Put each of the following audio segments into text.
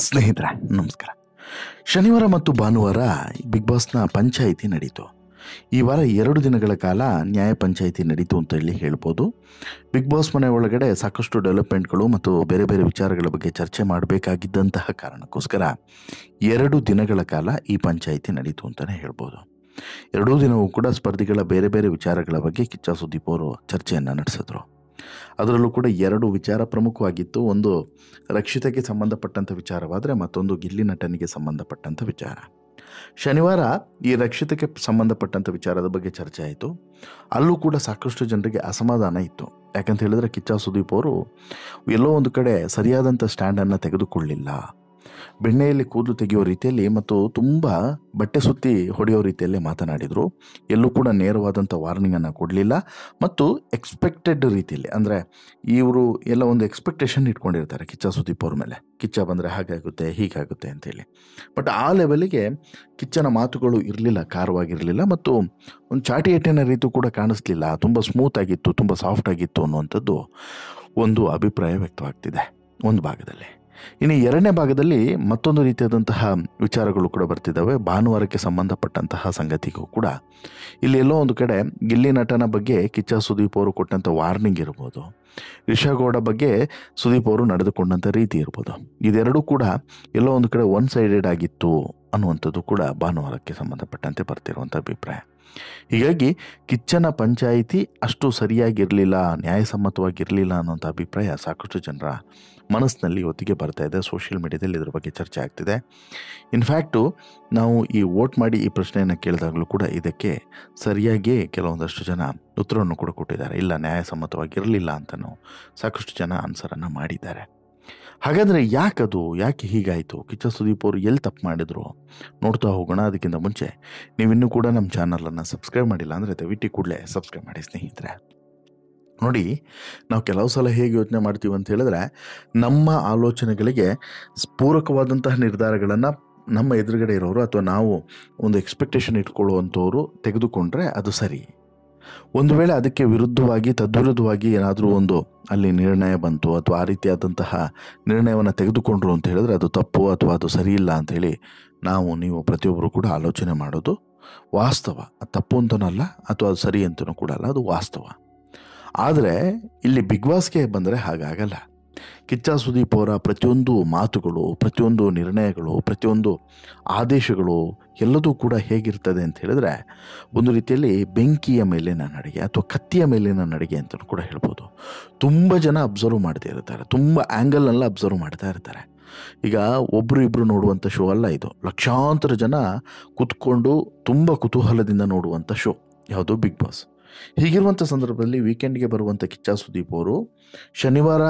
ಸ್ನೇಹಿತರೆ ನಮಸ್ಕಾರ. ಶನಿವಾರ ಮತ್ತು ಭಾನುವಾರ ಬಿಗ್ ಬಾಸ್ನ ಪಂಚಾಯಿತಿ ನಡೀತು. ಈ ವಾರ 2 ದಿನಗಳ ಕಾಲ ನ್ಯಾಯ ಪಂಚಾಯಿತಿ ನಡೀತು ಅಂತ ಹೇಳ್ಬೋದು. ಬಿಗ್ ಬಾಸ್ ಮನೆ ಒಳಗಡೆ ಸಾಕಷ್ಟು ಡೆವಲಪ್ಮೆಂಟ್ಗಳು ಮತ್ತು ಬೇರೆ ಬೇರೆ ವಿಚಾರಗಳ ಬಗ್ಗೆ ಚರ್ಚೆ ಮಾಡಬೇಕಾಗಿದ್ದಂತಹ ಕಾರಣಕ್ಕೋಸ್ಕರ 2 ದಿನಗಳ ಕಾಲ ಈ ಪಂಚಾಯಿತಿ ನಡೀತು ಅಂತಲೇ ಹೇಳ್ಬೋದು. 2 ದಿನವೂ ಕೂಡ ಸ್ಪರ್ಧಿಗಳ ಬೇರೆ ಬೇರೆ ವಿಚಾರಗಳ ಬಗ್ಗೆ ಕಿಚ್ಚ ಸುದೀಪ್ ಅವರು ಚರ್ಚೆಯನ್ನು ನಡೆಸಿದ್ರು. ಅದರಲ್ಲೂ ಕೂಡ 2 ವಿಚಾರ ಪ್ರಮುಖವಾಗಿತ್ತು. ಒಂದು ರಕ್ಷಿತಕ್ಕೆ ಸಂಬಂಧಪಟ್ಟಂಥ ವಿಚಾರವಾದರೆ ಮತ್ತೊಂದು ಗಿಲ್ಲಿ ನಟನಿಗೆ ಸಂಬಂಧಪಟ್ಟಂಥ ವಿಚಾರ. ಶನಿವಾರ ಈ ರಕ್ಷಿತಕ್ಕೆ ಸಂಬಂಧಪಟ್ಟಂಥ ವಿಚಾರದ ಬಗ್ಗೆ ಚರ್ಚೆ ಆಯಿತು. ಅಲ್ಲೂ ಕೂಡ ಸಾಕಷ್ಟು ಜನರಿಗೆ ಅಸಮಾಧಾನ ಇತ್ತು. ಯಾಕಂತ ಹೇಳಿದ್ರೆ ಕಿಚ್ಚ ಸುದೀಪ್ ಅವರು ಎಲ್ಲೋ ಒಂದು ಕಡೆ ಸರಿಯಾದಂಥ ಸ್ಟ್ಯಾಂಡನ್ನು ತೆಗೆದುಕೊಳ್ಳಿಲ್ಲ. ಬೆಣ್ಣೆಯಲ್ಲಿ ಕೂದಲು ತೆಗೆಯೋ ರೀತಿಯಲ್ಲಿ ಮತ್ತು ತುಂಬ ಬಟ್ಟೆ ಸುತ್ತಿ ಹೊಡೆಯೋ ರೀತಿಯಲ್ಲೇ ಮಾತನಾಡಿದರು. ಎಲ್ಲೂ ಕೂಡ ನೇರವಾದಂಥ ವಾರ್ನಿಂಗನ್ನು ಕೊಡಲಿಲ್ಲ ಮತ್ತು ಎಕ್ಸ್ಪೆಕ್ಟೆಡ್ ರೀತಿಯಲ್ಲಿ, ಅಂದರೆ ಇವರು ಎಲ್ಲ ಒಂದು ಎಕ್ಸ್ಪೆಕ್ಟೇಷನ್ ಇಟ್ಕೊಂಡಿರ್ತಾರೆ ಕಿಚ್ಚ ಸುದೀಪ್ ಅವ್ರ ಮೇಲೆ. ಕಿಚ್ಚ ಬಂದರೆ ಹಾಗಾಗುತ್ತೆ ಹೀಗಾಗುತ್ತೆ ಅಂತೇಳಿ. ಬಟ್ ಆ ಲೆವೆಲಿಗೆ ಕಿಚ್ಚನ ಮಾತುಗಳು ಇರಲಿಲ್ಲ, ಖಾರವಾಗಿರಲಿಲ್ಲ ಮತ್ತು ಒಂದು ಚಾಟಿ ಎಟ್ಟಿನ ರೀತಿ ಕೂಡ ಕಾಣಿಸ್ಲಿಲ್ಲ. ತುಂಬ ಸ್ಮೂತ್ ಆಗಿತ್ತು, ತುಂಬ ಸಾಫ್ಟ್ ಆಗಿತ್ತು ಅನ್ನುವಂಥದ್ದು ಒಂದು ಅಭಿಪ್ರಾಯ ವ್ಯಕ್ತವಾಗ್ತಿದೆ ಒಂದು ಭಾಗದಲ್ಲಿ. ಇನ್ನು 2ನೇ ಭಾಗದಲ್ಲಿ ಮತ್ತೊಂದು ರೀತಿಯಾದಂತಹ ವಿಚಾರಗಳು ಕೂಡ ಬರ್ತಿದ್ದಾವೆ. ಭಾನುವಾರಕ್ಕೆ ಸಂಬಂಧಪಟ್ಟಂತಹ ಸಂಗತಿಗೂ ಕೂಡ ಇಲ್ಲಿ ಎಲ್ಲೋ ಒಂದು ಕಡೆ ಗಿಲ್ಲಿ ನಟನ ಬಗ್ಗೆ ಕಿಚ್ಚ ಸುದೀಪ್ ಅವರು ಕೊಟ್ಟಂಥ ವಾರ್ನಿಂಗ್ ಇರ್ಬೋದು, ರಿಷಾಗೌಡ ಬಗ್ಗೆ ಸುದೀಪ್ ಅವರು ನಡೆದುಕೊಂಡಂಥ ರೀತಿ ಇರ್ಬೋದು, ಇದೆರಡೂ ಕೂಡ ಎಲ್ಲೋ ಒಂದು ಕಡೆ ಒನ್ ಸೈಡೆಡ್ ಆಗಿತ್ತು ಅನ್ನುವಂಥದ್ದು ಕೂಡ ಭಾನುವಾರಕ್ಕೆ ಸಂಬಂಧಪಟ್ಟಂತೆ ಬರ್ತಿರುವಂಥ ಅಭಿಪ್ರಾಯ. ಹೀಗಾಗಿ ಕಿಚ್ಚನ ಪಂಚಾಯಿತಿ ಅಷ್ಟು ಸರಿಯಾಗಿರಲಿಲ್ಲ, ನ್ಯಾಯಸಮ್ಮತವಾಗಿರಲಿಲ್ಲ ಅನ್ನೋಂಥ ಅಭಿಪ್ರಾಯ ಸಾಕಷ್ಟು ಜನರ ಮನಸ್ಸಿನಲ್ಲಿ ಇವತ್ತಿಗೆ ಬರ್ತಾ ಇದೆ. ಸೋಷಿಯಲ್ ಮೀಡಿಯಾದಲ್ಲಿ ಇದ್ರ ಬಗ್ಗೆ ಚರ್ಚೆ ಆಗ್ತಿದೆ. ಇನ್ಫ್ಯಾಕ್ಟು ನಾವು ಈ ವೋಟ್ ಮಾಡಿ ಈ ಪ್ರಶ್ನೆಯನ್ನು ಕೇಳಿದಾಗಲೂ ಕೂಡ ಇದಕ್ಕೆ ಸರಿಯಾಗಿ ಕೆಲವೊಂದಷ್ಟು ಜನ ಉತ್ತರವನ್ನು ಕೂಡ ಕೊಟ್ಟಿದ್ದಾರೆ. ಇಲ್ಲ, ನ್ಯಾಯಸಮ್ಮತವಾಗಿರಲಿಲ್ಲ ಅಂತಲೂ ಸಾಕಷ್ಟು ಜನ ಆನ್ಸರನ್ನು ಮಾಡಿದ್ದಾರೆ. ಹಾಗಾದರೆ ಯಾಕೆ ಹೀಗಾಯಿತು? ಕಿಚ್ಚ ಸುದೀಪ್ ಅವರು ಎಲ್ಲಿ ತಪ್ಪು ಮಾಡಿದ್ರು ನೋಡ್ತಾ ಹೋಗೋಣ. ಅದಕ್ಕಿಂತ ಮುಂಚೆ ನೀವಿನ್ನೂ ಕೂಡ ನಮ್ಮ ಚಾನಲನ್ನು ಸಬ್ಸ್ಕ್ರೈಬ್ ಮಾಡಿಲ್ಲ ಅಂದರೆ ದಯವಿಟ್ಟು ಕೂಡಲೇ ಸಬ್ಸ್ಕ್ರೈಬ್ ಮಾಡಿ ಸ್ನೇಹಿತರೆ. ನೋಡಿ, ನಾವು ಕೆಲವು ಸಲ ಹೇಗೆ ಯೋಚನೆ ಮಾಡ್ತೀವಿ ಅಂತ ಹೇಳಿದ್ರೆ, ನಮ್ಮ ಆಲೋಚನೆಗಳಿಗೆ ಪೂರಕವಾದಂತಹ ನಿರ್ಧಾರಗಳನ್ನು ನಮ್ಮ ಎದುರುಗಡೆ ಇರೋರು ಅಥವಾ ನಾವು ಒಂದು ಎಕ್ಸ್ಪೆಕ್ಟೇಷನ್ ಇಟ್ಕೊಳ್ಳುವಂಥವ್ರು ತೆಗೆದುಕೊಂಡ್ರೆ ಅದು ಸರಿ. ಒಂದು ವೇಳೆ ಅದಕ್ಕೆ ವಿರುದ್ಧವಾಗಿ ತದ್ವಿರುದ್ಧವಾಗಿ ಏನಾದರೂ ಒಂದು ಅಲ್ಲಿ ನಿರ್ಣಯ ಬಂತು ಅಥವಾ ಆ ರೀತಿಯಾದಂತಹ ನಿರ್ಣಯವನ್ನು ತೆಗೆದುಕೊಂಡ್ರು ಅಂತ ಹೇಳಿದ್ರೆ ಅದು ತಪ್ಪು ಅಥವಾ ಅದು ಸರಿ ಇಲ್ಲ ಅಂಥೇಳಿ ನೀವು ಪ್ರತಿಯೊಬ್ಬರು ಕೂಡ ಆಲೋಚನೆ ಮಾಡೋದು ವಾಸ್ತವ. ಅದು ತಪ್ಪು ಅಂತನಲ್ಲ ಅಥವಾ ಅದು ಸರಿ ಅಂತನೂ ಕೂಡ ಅಲ್ಲ, ಅದು ವಾಸ್ತವ. ಆದರೆ ಇಲ್ಲಿ ಬಿಗ್ ಬಾಸ್ಗೆ ಬಂದರೆ ಹಾಗಾಗಲ್ಲ. ಕಿಚ್ಚ ಸುದೀಪ್ ಅವರ ಪ್ರತಿಯೊಂದು ಮಾತುಗಳು, ಪ್ರತಿಯೊಂದು ನಿರ್ಣಯಗಳು, ಪ್ರತಿಯೊಂದು ಆದೇಶಗಳು ಎಲ್ಲದೂ ಕೂಡ ಹೇಗಿರ್ತದೆ ಅಂತ ಹೇಳಿದ್ರೆ ಒಂದು ರೀತಿಯಲ್ಲಿ ಬೆಂಕಿಯ ಮೇಲಿನ ನಡಿಗೆ ಅಥವಾ ಕತ್ತಿಯ ಮೇಲಿನ ನಡಿಗೆ ಅಂತಲೂ ಕೂಡ ಹೇಳ್ಬೋದು. ತುಂಬ ಜನ ಅಬ್ಸರ್ವ್ ಮಾಡ್ತಾ ಇರ್ತಾರೆ, ತುಂಬ ಆ್ಯಂಗಲ್ನೆಲ್ಲ ಅಬ್ಸರ್ವ್ ಮಾಡ್ತಾ ಇರ್ತಾರೆ. ಈಗ ಒಬ್ಬರು ಇಬ್ಬರು ನೋಡುವಂಥ ಶೋ ಅಲ್ಲ ಇದು. ಲಕ್ಷಾಂತರ ಜನ ಕೂತ್ಕೊಂಡು ತುಂಬ ಕುತೂಹಲದಿಂದ ನೋಡುವಂಥ ಶೋ ಯಾವುದು ಬಿಗ್ ಬಾಸ್. ಹೀಗಿರುವಂಥ ಸಂದರ್ಭದಲ್ಲಿ ವೀಕೆಂಡ್ಗೆ ಬರುವಂಥ ಕಿಚ್ಚ ಸುದೀಪ್ ಅವರು ಶನಿವಾರ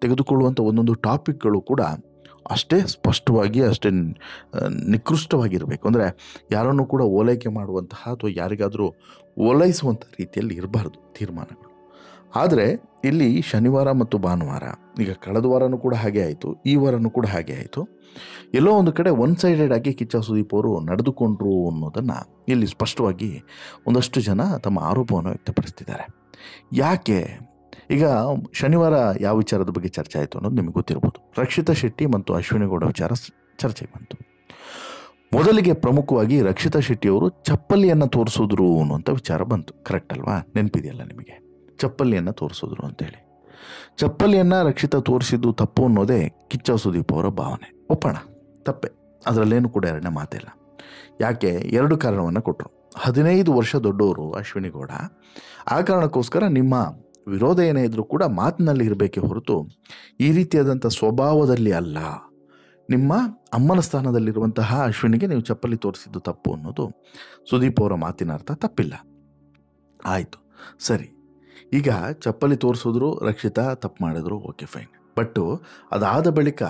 ತೆಗೆದುಕೊಳ್ಳುವಂಥ ಒಂದೊಂದು ಟಾಪಿಕ್ಗಳು ಕೂಡ ಅಷ್ಟೇ ಸ್ಪಷ್ಟವಾಗಿ, ಅಷ್ಟೇ ನಿಕೃಷ್ಟವಾಗಿರಬೇಕು. ಅಂದರೆ ಯಾರನ್ನು ಕೂಡ ಓಲೈಕೆ ಮಾಡುವಂತಹ ಅಥವಾ ಯಾರಿಗಾದರೂ ಓಲೈಸುವಂಥ ರೀತಿಯಲ್ಲಿ ಇರಬಾರ್ದು ತೀರ್ಮಾನಗಳು. ಆದರೆ ಇಲ್ಲಿ ಶನಿವಾರ ಮತ್ತು ಭಾನುವಾರ, ಈಗ ಕಳೆದ ವಾರನೂ ಕೂಡ ಹಾಗೆ ಆಯಿತು, ಈ ವಾರನೂ ಕೂಡ ಹಾಗೆ ಆಯಿತು. ಎಲ್ಲೋ ಒಂದು ಕಡೆ ಒನ್ ಸೈಡೆಡ್ ಆಗಿ ಕಿಚ್ಚ ಸುದೀಪ್ ಅವರು ನಡೆದುಕೊಂಡ್ರು ಅನ್ನೋದನ್ನು ಇಲ್ಲಿ ಸ್ಪಷ್ಟವಾಗಿ ಒಂದಷ್ಟು ಜನ ತಮ್ಮ ಆರೋಪವನ್ನು ವ್ಯಕ್ತಪಡಿಸ್ತಿದ್ದಾರೆ. ಯಾಕೆ? ಈಗ ಶನಿವಾರ ಯಾವ ವಿಚಾರದ ಬಗ್ಗೆ ಚರ್ಚೆ ಆಯಿತು ಅನ್ನೋದು ನಿಮಗೆ ಗೊತ್ತಿರ್ಬೋದು. ರಕ್ಷಿತಾ ಶೆಟ್ಟಿ ಮತ್ತು ಅಶ್ವಿನಿ ಗೌಡ ವಿಚಾರ ಚರ್ಚೆಗೆ ಬಂತು. ಮೊದಲಿಗೆ ಪ್ರಮುಖವಾಗಿ ರಕ್ಷಿತಾ ಶೆಟ್ಟಿಯವರು ಚಪ್ಪಲಿಯನ್ನು ತೋರಿಸಿದ್ರು ಅನ್ನುವಂಥ ವಿಚಾರ ಬಂತು. ಕರೆಕ್ಟ್ ಅಲ್ವಾ? ನೆನಪಿದೆಯಲ್ಲ ನಿಮಗೆ? ಚಪ್ಪಲಿಯನ್ನು ತೋರಿಸಿದ್ರು ಅಂತೇಳಿ. ಚಪ್ಪಲಿಯನ್ನು ರಕ್ಷಿತಾ ತೋರಿಸಿದ್ದು ತಪ್ಪು ಅನ್ನೋದೇ ಕಿಚ್ಚ ಸುದೀಪ್ ಅವರ ಭಾವನೆ. ಒಪ್ಪೋಣ, ತಪ್ಪೆ, ಅದರಲ್ಲೇನು ಕೂಡ ಎರಡನೇ ಮಾತಿಲ್ಲ. ಯಾಕೆ? 2 ಕಾರಣವನ್ನು ಕೊಟ್ಟರು. 15 ವರ್ಷ ದೊಡ್ಡವರು ಅಶ್ವಿನಿ ಗೌಡ. ಆ ಕಾರಣಕ್ಕೋಸ್ಕರ ನಿಮ್ಮ ವಿರೋಧ ಏನೇ ಇದ್ರೂ ಕೂಡ ಮಾತಿನಲ್ಲಿ ಇರಬೇಕೇ ಹೊರತು ಈ ರೀತಿಯಾದಂಥ ಸ್ವಭಾವದಲ್ಲಿ ಅಲ್ಲ. ನಿಮ್ಮ ಅಮ್ಮನ ಸ್ಥಾನದಲ್ಲಿರುವಂತಹ ಅಶ್ವಿನಿಗೆ ನೀವು ಚಪ್ಪಲಿ ತೋರಿಸಿದ್ದು ತಪ್ಪು ಅನ್ನೋದು ಸುದೀಪ್ ಅವರ ಮಾತಿನ ಅರ್ಥ. ತಪ್ಪಿಲ್ಲ, ಆಯಿತು, ಸರಿ. ಈಗ ಚಪ್ಪಲಿ ತೋರಿಸಿದ್ರು, ರಕ್ಷಿತಾ ತಪ್ಪು ಮಾಡಿದ್ರು, ಓಕೆ ಫೈನ್. ಬಟ್ಟು ಅದಾದ ಬಳಿಕ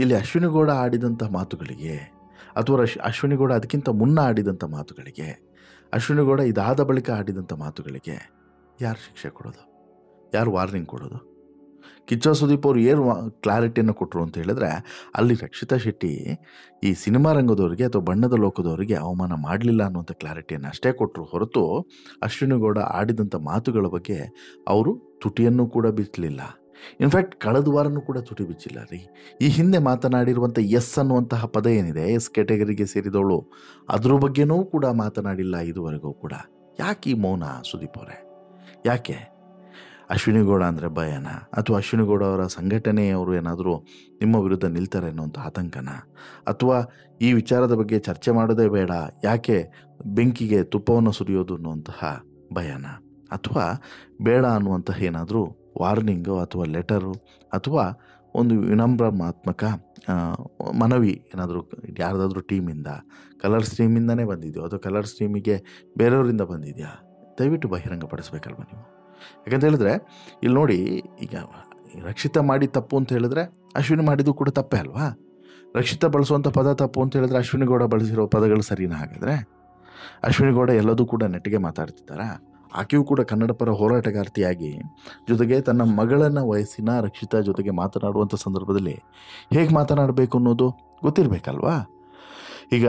ಇಲ್ಲಿ ಅಶ್ವಿನಿ ಗೌಡ ಆಡಿದಂಥ ಮಾತುಗಳಿಗೆ ಅಥವಾ ಅಶ್ವಿನಿ ಗೌಡ ಅದಕ್ಕಿಂತ ಮುನ್ನ ಆಡಿದಂಥ ಮಾತುಗಳಿಗೆ, ಅಶ್ವಿನಿ ಗೌಡ ಇದಾದ ಬಳಿಕ ಆಡಿದಂಥ ಮಾತುಗಳಿಗೆ ಯಾರು ಶಿಕ್ಷೆ ಕೊಡೋದು? ಯಾರು ವಾರ್ನಿಂಗ್ ಕೊಡೋದು? ಕಿಚ್ಚ ಸುದೀಪ್ ಅವರು ಏನು ಕ್ಲಾರಿಟಿಯನ್ನು ಕೊಟ್ಟರು ಅಂತ ಹೇಳಿದ್ರೆ, ಅಲ್ಲಿ ರಕ್ಷಿತಾ ಶೆಟ್ಟಿ ಈ ಸಿನಿಮಾ ರಂಗದವರಿಗೆ ಅಥವಾ ಬಣ್ಣದ ಲೋಕದವರಿಗೆ ಅವಮಾನ ಮಾಡಲಿಲ್ಲ ಅನ್ನುವಂಥ ಕ್ಲಾರಿಟಿಯನ್ನು ಅಷ್ಟೇ ಕೊಟ್ಟರು ಹೊರತು ಅಶ್ವಿನಿ ಗೌಡ ಆಡಿದಂಥ ಮಾತುಗಳ ಬಗ್ಗೆ ಅವರು ತುಟಿಯನ್ನು ಕೂಡ ಬಿಚ್ಚಲಿಲ್ಲ. ಇನ್ಫ್ಯಾಕ್ಟ್ ಕಳೆದ ವಾರನೂ ಕೂಡ ತುಟಿ ಬಿಚ್ಚಿಲ್ಲ ರೀ. ಈ ಹಿಂದೆ ಮಾತನಾಡಿರುವಂಥ ಎಸ್ ಅನ್ನುವಂತಹ ಪದ ಏನಿದೆ, ಎಸ್ ಕ್ಯಾಟಗರಿಗೆ ಸೇರಿದವಳು, ಅದ್ರ ಬಗ್ಗೆನೂ ಕೂಡ ಮಾತನಾಡಿಲ್ಲ ಇದುವರೆಗೂ ಕೂಡ. ಯಾಕೆ ಈ ಮೌನ ಸುದೀಪ್ ಅವರೇ? ಯಾಕೆ? ಅಶ್ವಿನಿ ಗೌಡ ಅಂದರೆ ಭಯನ, ಅಥವಾ ಅಶ್ವಿನಿ ಗೌಡ ಅವರ ಸಂಘಟನೆಯವರು ಏನಾದರೂ ನಿಮ್ಮ ವಿರುದ್ಧ ನಿಲ್ತಾರೆ ಅನ್ನೋಂಥ ಆತಂಕನ, ಅಥವಾ ಈ ವಿಚಾರದ ಬಗ್ಗೆ ಚರ್ಚೆ ಮಾಡೋದೇ ಬೇಡ, ಯಾಕೆ ಬೆಂಕಿಗೆ ತುಪ್ಪವನ್ನು ಸುರಿಯೋದು ಅನ್ನುವಂತಹ ಭಯನ, ಅಥವಾ ಬೇಡ ಅನ್ನುವಂತಹ ಏನಾದರೂ ವಾರ್ನಿಂಗು ಅಥವಾ ಲೆಟರು ಅಥವಾ ಒಂದು ವಿನಮ್ರಮಾತ್ಮಕ ಮನವಿ ಏನಾದರೂ ಯಾರ್ದಾದ್ರೂ ಟೀಮಿಂದ, ಕಲರ್ಸ್ ಟೀಮಿಂದನೇ ಬಂದಿದೆಯೋ ಅಥವಾ ಕಲರ್ಸ್ ಟೀಮಿಗೆ ಬೇರೆಯವರಿಂದ ಬಂದಿದೆಯಾ? ದಯವಿಟ್ಟು ಬಹಿರಂಗಪಡಿಸ್ಬೇಕಲ್ವ ನೀವು. ಯಾಕಂತ ಹೇಳಿದ್ರೆ ಇಲ್ಲಿ ನೋಡಿ, ಈಗ ರಕ್ಷಿತಾ ಮಾಡಿ ತಪ್ಪು ಅಂತ ಹೇಳಿದ್ರೆ ಅಶ್ವಿನಿ ಮಾಡಿದ್ದು ಕೂಡ ತಪ್ಪೇ ಅಲ್ವಾ? ರಕ್ಷಿತಾ ಬಳಸುವಂಥ ಪದ ತಪ್ಪು ಅಂತ ಹೇಳಿದ್ರೆ ಅಶ್ವಿನಿ ಗೌಡ ಬಳಸಿರೋ ಪದಗಳು ಸರಿನಾ? ಹಾಗಾದರೆ ಅಶ್ವಿನಿ ಗೌಡ ಎಲ್ಲದೂ ಕೂಡ ನೆಟ್ಟಿಗೆ ಮಾತಾಡ್ತಿದ್ದಾರಾ? ಆಕೆಯೂ ಕೂಡ ಕನ್ನಡ ಪರ ಹೋರಾಟಗಾರ್ತಿಯಾಗಿ ಜೊತೆಗೆ ತನ್ನ ಮಗಳನ್ನ ವಯಸ್ಸಿನ ರಕ್ಷಿತಾ ಜೊತೆಗೆ ಮಾತನಾಡುವಂಥ ಸಂದರ್ಭದಲ್ಲಿ ಹೇಗೆ ಮಾತನಾಡಬೇಕು ಅನ್ನೋದು ಗೊತ್ತಿರಬೇಕಲ್ವಾ? ಈಗ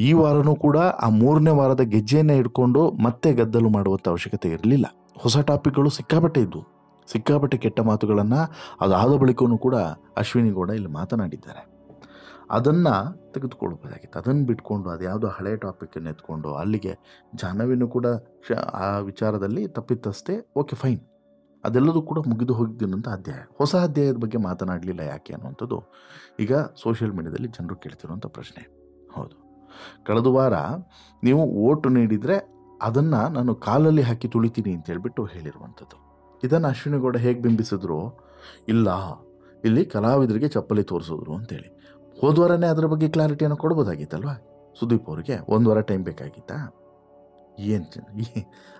ಈ ವಾರನೂ ಕೂಡ ಆ 3ನೇ ವಾರದ ಗೆಜ್ಜೆಯನ್ನು ಹಿಡ್ಕೊಂಡು ಮತ್ತೆ ಗದ್ದಲು ಮಾಡುವಂಥ ಅವಶ್ಯಕತೆ ಇರಲಿಲ್ಲ. ಹೊಸ ಟಾಪಿಕ್ಗಳು ಸಿಕ್ಕಾಪಟ್ಟೆ ಇದ್ದು, ಸಿಕ್ಕಾಪಟ್ಟೆ ಕೆಟ್ಟ ಮಾತುಗಳನ್ನು ಅದಾದ ಬಳಿಕೂ ಕೂಡ ಅಶ್ವಿನಿ ಗೌಡ ಇಲ್ಲಿ ಮಾತನಾಡಿದ್ದಾರೆ. ಅದನ್ನು ತೆಗೆದುಕೊಳ್ಬೋದಾಗಿತ್ತು. ಅದನ್ನು ಬಿಟ್ಕೊಂಡು ಅದ್ಯಾವುದೋ ಹಳೆ ಟಾಪಿಕನ್ನು ಎತ್ಕೊಂಡು ಅಲ್ಲಿಗೆ ಜಾಹ್ನವಿನೂ ಕೂಡ ಆ ವಿಚಾರದಲ್ಲಿ ತಪ್ಪಿತಸ್ಥೆ, ಓಕೆ ಫೈನ್, ಅದೆಲ್ಲದೂ ಕೂಡ ಮುಗಿದು ಹೋಗಿದ್ದಿನಂಥ ಅಧ್ಯಾಯ. ಹೊಸ ಅಧ್ಯಾಯದ ಬಗ್ಗೆ ಮಾತನಾಡಲಿಲ್ಲ ಯಾಕೆ ಅನ್ನುವಂಥದ್ದು ಈಗ ಸೋಷಿಯಲ್ ಮೀಡಿಯಾದಲ್ಲಿ ಜನರು ಕೇಳ್ತಿರುವಂಥ ಪ್ರಶ್ನೆ. ಹೌದು, ಕಳೆದ ವಾರ ನೀವು ಓಟು ನೀಡಿದರೆ ಅದನ್ನು ನಾನು ಕಾಲಲ್ಲಿ ಹಾಕಿ ತುಳಿತೀನಿ ಅಂತ ಹೇಳ್ಬಿಟ್ಟು ಹೇಳಿರುವಂಥದ್ದು. ಇದನ್ನು ಅಶ್ವಿನಿ ಗೌಡ ಹೇಗೆ ಬಿಂಬಿಸಿದ್ರು? ಇಲ್ಲ, ಇಲ್ಲಿ ಕಲಾವಿದರಿಗೆ ಚಪ್ಪಲಿ ತೋರಿಸಿದ್ರು ಅಂತೇಳಿ. ಹೋದ್ವಾರನೇ ಅದರ ಬಗ್ಗೆ ಕ್ಲಾರಿಟಿಯನ್ನು ಕೊಡ್ಬೋದಾಗಿತ್ತಲ್ವ ಸುದೀಪ್ ಅವರಿಗೆ? 1 ವಾರ ಟೈಮ್ ಬೇಕಾಗಿತ್ತಾ?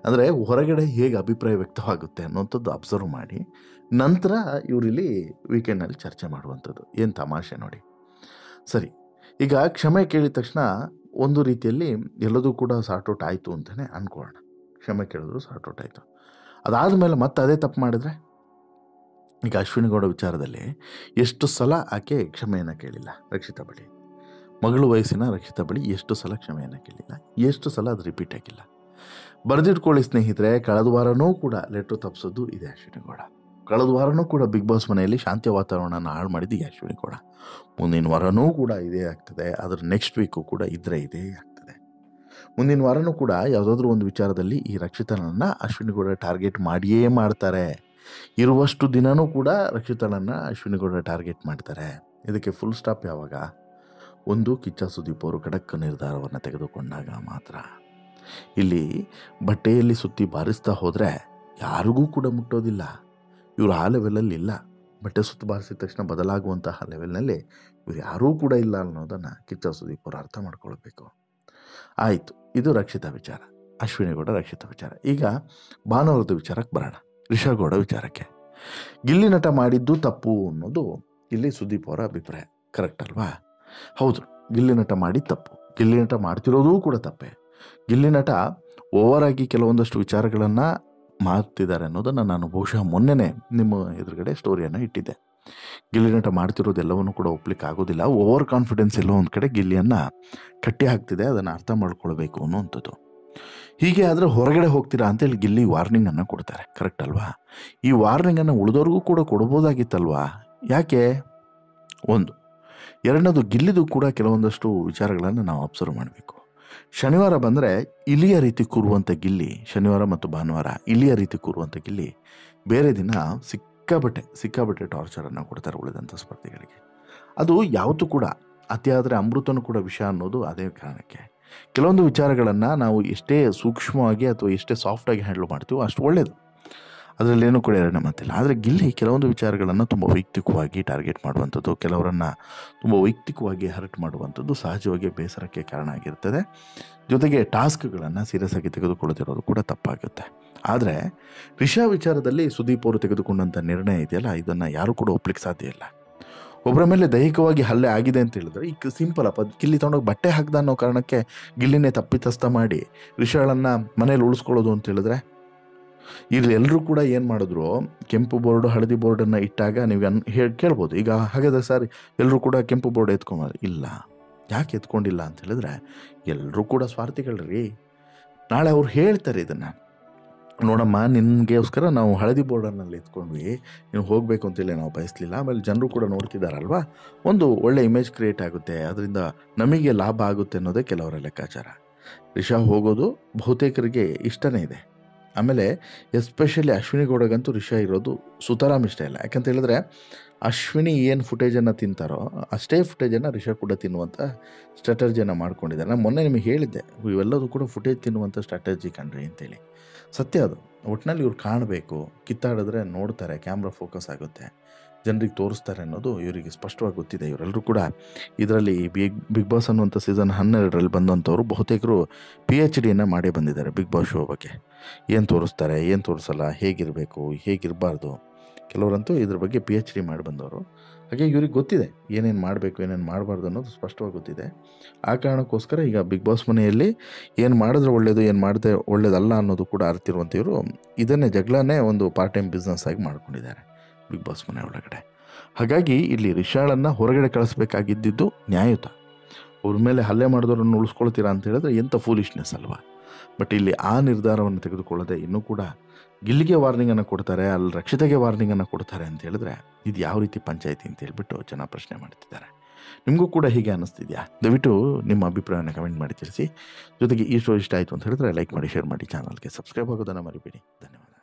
ಅಂದರೆ ಹೊರಗಡೆ ಹೇಗೆ ಅಭಿಪ್ರಾಯ ವ್ಯಕ್ತವಾಗುತ್ತೆ ಅನ್ನೋಂಥದ್ದು ಅಬ್ಸರ್ವ್ ಮಾಡಿ ನಂತರ ಇವರಿಲ್ಲಿ ವೀಕೆಂಡ್ನಲ್ಲಿ ಚರ್ಚೆ ಮಾಡುವಂಥದ್ದು. ಏನು ತಮಾಷೆ ನೋಡಿ. ಸರಿ, ಈಗ ಕ್ಷಮೆ ಕೇಳಿದ ತಕ್ಷಣ ಒಂದು ರೀತಿಯಲ್ಲಿ ಎಲ್ಲದೂ ಕೂಡ ಸಾರ್ಟ್ಔಟ್ ಆಯಿತು ಅಂತಲೇ ಅಂದ್ಕೊಳ್ಳೋಣ. ಕ್ಷಮೆ ಕೇಳಿದ್ರು ಸಾರ್ಟ್ಔಟ್ ಆಯಿತು. ಅದಾದಮೇಲೆ ಮತ್ತೆ ಅದೇ ತಪ್ಪು ಮಾಡಿದ್ರೆ, ಈಗ ಅಶ್ವಿನಿ ಗೌಡ ವಿಚಾರದಲ್ಲಿ ಎಷ್ಟು ಸಲ ಆಕೆ ಕ್ಷಮೆಯನ್ನು ಕೇಳಿಲ್ಲ ರಕ್ಷಿತಾ ಬಳಿ? ಮಗಳು ವಯಸ್ಸಿನ ರಕ್ಷಿತಾ ಬಳಿ ಎಷ್ಟು ಸಲ ಕ್ಷಮೆಯನ್ನು ಕೇಳಿಲ್ಲ? ಎಷ್ಟು ಸಲ ಅದು ರಿಪೀಟ್ ಆಗಿಲ್ಲ? ಬರೆದಿಟ್ಕೊಳ್ಳಿ ಸ್ನೇಹಿತರೆ, ಕಳೆದ ವಾರನೂ ಕೂಡ ಲೆಟ್ರು ತಪ್ಪಿಸೋದು ಇದೆ ಅಶ್ವಿನಿ ಗೌಡ. ಕಳೆದ ವಾರನೂ ಕೂಡ ಬಿಗ್ ಬಾಸ್ ಮನೆಯಲ್ಲಿ ಶಾಂತಿಯ ವಾತಾವರಣನ ಹಾಳು ಮಾಡಿದ್ದು ಅಶ್ವಿನಿ ಗೌಡ. ಮುಂದಿನ ವಾರನೂ ಕೂಡ ಇದೇ ಆಗ್ತದೆ. ಅದರ ನೆಕ್ಸ್ಟ್ ವೀಕು ಕೂಡ ಇದೇ ಆಗ್ತದೆ. ಮುಂದಿನ ವಾರನೂ ಕೂಡ ಯಾವುದಾದ್ರೂ ಒಂದು ವಿಚಾರದಲ್ಲಿ ಈ ರಕ್ಷಿತನನ್ನು ಅಶ್ವಿನಿ ಗೌಡ ಟಾರ್ಗೆಟ್ ಮಾಡಿಯೇ ಮಾಡ್ತಾರೆ. ಇರುವಷ್ಟು ದಿನವೂ ಕೂಡ ರಕ್ಷಿತಳನ್ನು ಅಶ್ವಿನಿ ಗೌಡ ಟಾರ್ಗೆಟ್ ಮಾಡ್ತಾರೆ. ಇದಕ್ಕೆ ಫುಲ್ ಸ್ಟಾಪ್ ಯಾವಾಗ? ಒಂದು ಕಿಚ್ಚ ಸುದೀಪ್ ಅವರು ಖಡಕ್ ನಿರ್ಧಾರವನ್ನು ತೆಗೆದುಕೊಂಡಾಗ ಮಾತ್ರ. ಇಲ್ಲಿ ಬಟ್ಟೆಯಲ್ಲಿ ಸುತ್ತಿ ಬಾರಿಸ್ತಾ ಹೋದರೆ ಯಾರಿಗೂ ಕೂಡ ಮುಟ್ಟೋದಿಲ್ಲ. ಇವರು ಆ ಲೆವೆಲಲ್ಲಿ ಇಲ್ಲ. ಬಟ್ಟೆ ಸುತ್ತು ಬಾರಿಸಿದ ತಕ್ಷಣ ಬದಲಾಗುವಂತಹ ಲೆವೆಲ್ನಲ್ಲಿ ಇವರು ಯಾರೂ ಕೂಡ ಇಲ್ಲ ಅನ್ನೋದನ್ನು ಕಿಚ್ಚ ಸುದೀಪ್ ಅವರು ಅರ್ಥ ಮಾಡ್ಕೊಳ್ಬೇಕು. ಆಯಿತು, ಇದು ರಕ್ಷಿತಾ ವಿಚಾರ, ಅಶ್ವಿನಿ ಗೌಡ ರಕ್ಷಿತಾ ವಿಚಾರ. ಈಗ ಭಾನುವಾರದ ವಿಚಾರಕ್ಕೆ ಬರೋಣ, ರಿಷಾ ಗೌಡ ವಿಚಾರಕ್ಕೆ. ಗಿಲ್ಲಿ ನಟ ಮಾಡಿದ್ದು ತಪ್ಪು ಅನ್ನೋದು ಇಲ್ಲಿ ಸುದೀಪ್ ಅವರ ಅಭಿಪ್ರಾಯ. ಕರೆಕ್ಟ್ ಅಲ್ವಾ? ಹೌದು, ಗಿಲ್ಲಿ ನಟ ಮಾಡಿದ್ದು ತಪ್ಪು. ಗಿಲ್ಲಿ ನಟ ಮಾಡ್ತಿರೋದೂ ಕೂಡ ತಪ್ಪೇ. ಗಿಲ್ಲಿ ನಟ ಓವರ್ ಆಗಿ ಕೆಲವೊಂದಷ್ಟು ವಿಚಾರಗಳನ್ನು ಮಾಡ್ತಿದ್ದಾರೆ ಅನ್ನೋದನ್ನು ನಾನು ಬಹುಶಃ ಮೊನ್ನೆನೇ ನಿಮ್ಮ ಎದುರುಗಡೆ ಸ್ಟೋರಿಯನ್ನು ಇಟ್ಟಿದ್ದೆ. ಗಿಲ್ಲಿ ನಟ ಮಾಡ್ತಿರೋದೆಲ್ಲವನ್ನೂ ಕೂಡ ಒಪ್ಲಿಕ್ಕೆ ಆಗೋದಿಲ್ಲ. ಓವರ್ ಕಾನ್ಫಿಡೆನ್ಸ್ ಎಲ್ಲೋ ಒಂದು ಕಡೆ ಗಿಲ್ಲಿಯನ್ನು ಕಟ್ಟಿ ಹಾಕ್ತಿದೆ. ಅದನ್ನು ಅರ್ಥ ಮಾಡ್ಕೊಳ್ಬೇಕು ಅನ್ನೋವಂಥದ್ದು. ಹೀಗೆ ಆದರೆ ಹೊರಗಡೆ ಹೋಗ್ತೀರಾ ಅಂತೇಳಿ ಗಿಲ್ಲಿ ವಾರ್ನಿಂಗನ್ನು ಕೊಡ್ತಾರೆ. ಕರೆಕ್ಟ್ ಅಲ್ವಾ? ಈ ವಾರ್ನಿಂಗನ್ನು ಉಳಿದವ್ರಿಗೂ ಕೂಡ ಕೊಡ್ಬೋದಾಗಿತ್ತಲ್ವಾ? ಯಾಕೆ? ಒಂದು. ಎರಡನೇದು, ಗಿಲ್ಲಿದು ಕೂಡ ಕೆಲವೊಂದಷ್ಟು ವಿಚಾರಗಳನ್ನು ನಾವು ಅಬ್ಸರ್ವ್ ಮಾಡಬೇಕು. ಶನಿವಾರ ಬಂದರೆ ಇಲಿಯ ರೀತಿ ಕೂರುವಂಥ ಗಿಲ್ಲಿ, ಶನಿವಾರ ಮತ್ತು ಭಾನುವಾರ ಇಲಿಯ ರೀತಿ ಕೂರುವಂಥ ಗಿಲ್ಲಿ, ಬೇರೆ ದಿನ ಸಿಕ್ಕಾಬಟ್ಟೆ ಟಾರ್ಚರನ್ನು ಕೊಡ್ತಾರೆ ಉಳಿದಂಥ ಸ್ಪರ್ಧಿಗಳಿಗೆ. ಅದು ಯಾವತ್ತೂ ಕೂಡ ಅತಿಯಾದರೆ ಅಮೃತನೂ ಕೂಡ ವಿಷ ಅನ್ನೋದು ಅದೇ ಕಾರಣಕ್ಕೆ. ಕೆಲವೊಂದು ವಿಚಾರಗಳನ್ನು ನಾವು ಎಷ್ಟೇ ಸೂಕ್ಷ್ಮವಾಗಿ ಅಥವಾ ಎಷ್ಟೇ ಸಾಫ್ಟಾಗಿ ಹ್ಯಾಂಡಲ್ ಮಾಡ್ತೀವೋ ಅಷ್ಟು ಒಳ್ಳೆಯದು, ಅದರಲ್ಲೇನೂ ಕೂಡ ಎರಡನೇ ಮಾತಿಲ್ಲ. ಆದರೆ ಗಿಲ್ಲಿ ಕೆಲವೊಂದು ವಿಚಾರಗಳನ್ನು ತುಂಬ ವೈಯಕ್ತಿಕವಾಗಿ ಟಾರ್ಗೆಟ್ ಮಾಡುವಂಥದ್ದು, ಕೆಲವರನ್ನು ತುಂಬ ವೈಯಕ್ತಿಕವಾಗಿ ಹರ್ಟ್ ಮಾಡುವಂಥದ್ದು ಸಹಜವಾಗಿ ಬೇಸರಕ್ಕೆ ಕಾರಣ ಆಗಿರ್ತದೆ. ಜೊತೆಗೆ ಟಾಸ್ಕ್ಗಳನ್ನು ಸೀರಿಯಸ್ ಆಗಿ ತೆಗೆದುಕೊಳ್ಳದಿರೋದು ಕೂಡ ತಪ್ಪಾಗುತ್ತೆ. ಆದರೆ ರಿಷಾ ವಿಚಾರದಲ್ಲಿ ಸುದೀಪ್ ಅವರು ತೆಗೆದುಕೊಂಡಂಥ ನಿರ್ಣಯ ಇದೆಯಲ್ಲ, ಇದನ್ನು ಯಾರೂ ಕೂಡ ಒಪ್ಲಿಕ್ಕೆ ಸಾಧ್ಯ ಇಲ್ಲ. ಒಬ್ಬರ ಮೇಲೆ ದೈಹಿಕವಾಗಿ ಹಲ್ಲೆ ಆಗಿದೆ ಅಂತ ಹೇಳಿದ್ರೆ ಈಗ ಸಿಂಪಲ್ ಅಪ್ಪ, ಗಿಲ್ಲಿ ತೊಗೊಂಡೋಗಿ ಬಟ್ಟೆ ಹಾಕ್ದ ಅನ್ನೋ ಕಾರಣಕ್ಕೆ ಗಿಲ್ಲಿನೇ ತಪ್ಪಿತಸ್ಥ ಮಾಡಿ ರಿಷಾಳನ್ನು ಮನೇಲಿ ಉಳಿಸ್ಕೊಳ್ಳೋದು ಅಂತ ಹೇಳಿದ್ರೆ, ಇಲ್ಲಿ ಎಲ್ಲರೂ ಕೂಡ ಏನು ಮಾಡಿದ್ರು, ಕೆಂಪು ಬೋರ್ಡು ಹಳದಿ ಬೋರ್ಡನ್ನು ಇಟ್ಟಾಗ ನೀವು ಕೇಳ್ಬೋದು, ಈಗ ಹಾಗಾದ್ರೆ ಸರ್ ಎಲ್ಲರೂ ಕೂಡ ಕೆಂಪು ಬೋರ್ಡ್ ಎತ್ಕೊಂಬಾರ? ಇಲ್ಲ. ಯಾಕೆ ಎತ್ಕೊಂಡಿಲ್ಲ ಅಂತ ಹೇಳಿದ್ರೆ ಎಲ್ಲರೂ ಕೂಡ ಸ್ವಾರ್ಥಿಗಳ್ರಿ. ನಾಳೆ ಅವ್ರು ಹೇಳ್ತಾರೆ ಇದನ್ನು, ನೋಡಮ್ಮ ನಿನಗೋಸ್ಕರ ನಾವು ಹಳದಿ ಬೋರ್ಡರ್ನಲ್ಲಿ ಎತ್ಕೊಂಡ್ವಿ, ನೀನು ಹೋಗಬೇಕು ಅಂತೇಳಿ ನಾವು ಬಯಸಲಿಲ್ಲ. ಆಮೇಲೆ ಜನರು ಕೂಡ ನೋಡ್ತಿದ್ದಾರಲ್ವಾ, ಒಂದು ಒಳ್ಳೆ ಇಮೇಜ್ ಕ್ರಿಯೇಟ್ ಆಗುತ್ತೆ, ಅದರಿಂದ ನಮಗೆ ಲಾಭ ಆಗುತ್ತೆ ಅನ್ನೋದೇ ಕೆಲವರ ಲೆಕ್ಕಾಚಾರ. ರಿಷಾ ಹೋಗೋದು ಬಹುತೇಕರಿಗೆ ಇಷ್ಟನೇ ಇದೆ. ಆಮೇಲೆ ಎಸ್ಪೆಷಲಿ ಅಶ್ವಿನಿ ಗೌಡಗಂತೂ ರಿಷಾ ಇರೋದು ಸುತರಾಮ್ ಇಷ್ಟ ಇಲ್ಲ. ಯಾಕಂತ ಹೇಳಿದ್ರೆ ಅಶ್ವಿನಿ ಏನು ಫುಟೇಜನ್ನು ತಿಂತಾರೋ ಅಷ್ಟೇ ಫುಟೇಜನ್ನು ರಿಷಾ ಕೂಡ ತಿನ್ನುವಂಥ ಸ್ಟ್ರಾಟಜಿಯನ್ನು ಮಾಡ್ಕೊಂಡಿದ್ದಾರೆ. ನಾನು ಮೊನ್ನೆ ನಿಮಗೆ ಹೇಳಿದ್ದೆ, ಇವೆಲ್ಲದೂ ಕೂಡ ಫುಟೇಜ್ ತಿನ್ನುವಂಥ ಸ್ಟ್ರಾಟಜಿ ಕಣ್ರಿ ಅಂತೇಳಿ. ಸತ್ಯ ಅದು. ಒಟ್ಟಿನಲ್ಲಿ ಇವ್ರು ಕಾಣಬೇಕು, ಕಿತ್ತಾಡಿದ್ರೆ ನೋಡ್ತಾರೆ, ಕ್ಯಾಮ್ರಾ ಫೋಕಸ್ ಆಗುತ್ತೆ, ಜನರಿಗೆ ತೋರಿಸ್ತಾರೆ ಅನ್ನೋದು ಇವರಿಗೆ ಸ್ಪಷ್ಟವಾಗಿ ಗೊತ್ತಿದೆ. ಇವರೆಲ್ಲರೂ ಕೂಡ ಇದರಲ್ಲಿ ಬಿಗ್ ಬಾಸ್ ಅನ್ನುವಂಥ ಸೀಸನ್ 12ರಲ್ಲಿ ಬಂದಂಥವ್ರು ಬಹುತೇಕರು PhDಯನ್ನು ಮಾಡೇ ಬಂದಿದ್ದಾರೆ ಬಿಗ್ ಬಾಸ್ ಶೋ ಬಗ್ಗೆ. ಏನು ತೋರಿಸ್ತಾರೆ, ಏನು ತೋರಿಸಲ್ಲ, ಹೇಗಿರಬೇಕು, ಹೇಗಿರಬಾರ್ದು, ಕೆಲವರಂತೂ ಇದ್ರ ಬಗ್ಗೆ PhD ಮಾಡಿ ಬಂದವರು. ಹಾಗೆ ಇವ್ರಿಗೆ ಗೊತ್ತಿದೆ ಏನೇನು ಮಾಡಬೇಕು, ಏನೇನು ಮಾಡಬಾರ್ದು ಅನ್ನೋದು ಸ್ಪಷ್ಟವಾಗಿ ಗೊತ್ತಿದೆ. ಆ ಕಾರಣಕ್ಕೋಸ್ಕರ ಈಗ ಬಿಗ್ ಬಾಸ್ ಮನೆಯಲ್ಲಿ ಏನು ಮಾಡಿದ್ರೆ ಒಳ್ಳೆಯದು, ಏನು ಮಾಡಿದ್ರೆ ಒಳ್ಳೇದಲ್ಲ ಅನ್ನೋದು ಕೂಡ ಅರ್ತಿರುವಂಥ ಇವರು ಇದನ್ನೇ ಜಗಳನೇ ಒಂದು ಪಾರ್ಟ್ ಟೈಮ್ ಬಿಸ್ನೆಸ್ ಆಗಿ ಮಾಡ್ಕೊಂಡಿದ್ದಾರೆ ಬಿಗ್ ಬಾಸ್ ಮನೆ ಒಳಗಡೆ. ಹಾಗಾಗಿ ಇಲ್ಲಿ ರಿಷಾಳನ್ನು ಹೊರಗಡೆ ಕಳಿಸ್ಬೇಕಾಗಿದ್ದು ನ್ಯಾಯಯುತ. ಅವ್ರ ಮೇಲೆ ಹಲ್ಲೆ ಮಾಡಿದವ್ರನ್ನ ಉಳಿಸ್ಕೊಳ್ತೀರಾ ಅಂತ ಹೇಳಿದ್ರೆ ಎಂಥ ಫೂಲಿಶ್ನೆಸ್ ಅಲ್ವಾ. ಬಟ್ ಇಲ್ಲಿ ಆ ನಿರ್ಧಾರವನ್ನು ತೆಗೆದುಕೊಳ್ಳದೆ ಇನ್ನೂ ಕೂಡ ಗಿಲ್ಲಿಗೆ ವಾರ್ನಿಂಗನ್ನು ಕೊಡ್ತಾರೆ, ಅಲ್ಲಿ ರಕ್ಷಿತೆಗೆ ವಾರ್ನಿಂಗನ್ನು ಕೊಡ್ತಾರೆ ಅಂತ ಹೇಳಿದ್ರೆ ಇದು ಯಾವ ರೀತಿ ಪಂಚಾಯಿತಿ ಅಂತ ಹೇಳ್ಬಿಟ್ಟು ಜನ ಪ್ರಶ್ನೆ ಮಾಡ್ತಿದ್ದಾರೆ. ನಿಮಗೂ ಕೂಡ ಹೀಗೆ ಅನ್ನಿಸ್ತಿದೆಯಾ? ದಯವಿಟ್ಟು ನಿಮ್ಮ ಅಭಿಪ್ರಾಯವನ್ನು ಕಮೆಂಟ್ ಮಾಡಿ ತಿಳಿಸಿ. ಜೊತೆಗೆ ಈ ಶೋ ಇಷ್ಟ ಆಯಿತು ಅಂತ ಹೇಳಿದ್ರೆ ಲೈಕ್ ಮಾಡಿ, ಶೇರ್ ಮಾಡಿ, ಚಾನಲ್ಗೆ ಸಬ್ಸ್ಕ್ರೈಬ್ ಆಗೋದನ್ನು ಮರಿಬೇಡಿ. ಧನ್ಯವಾದ.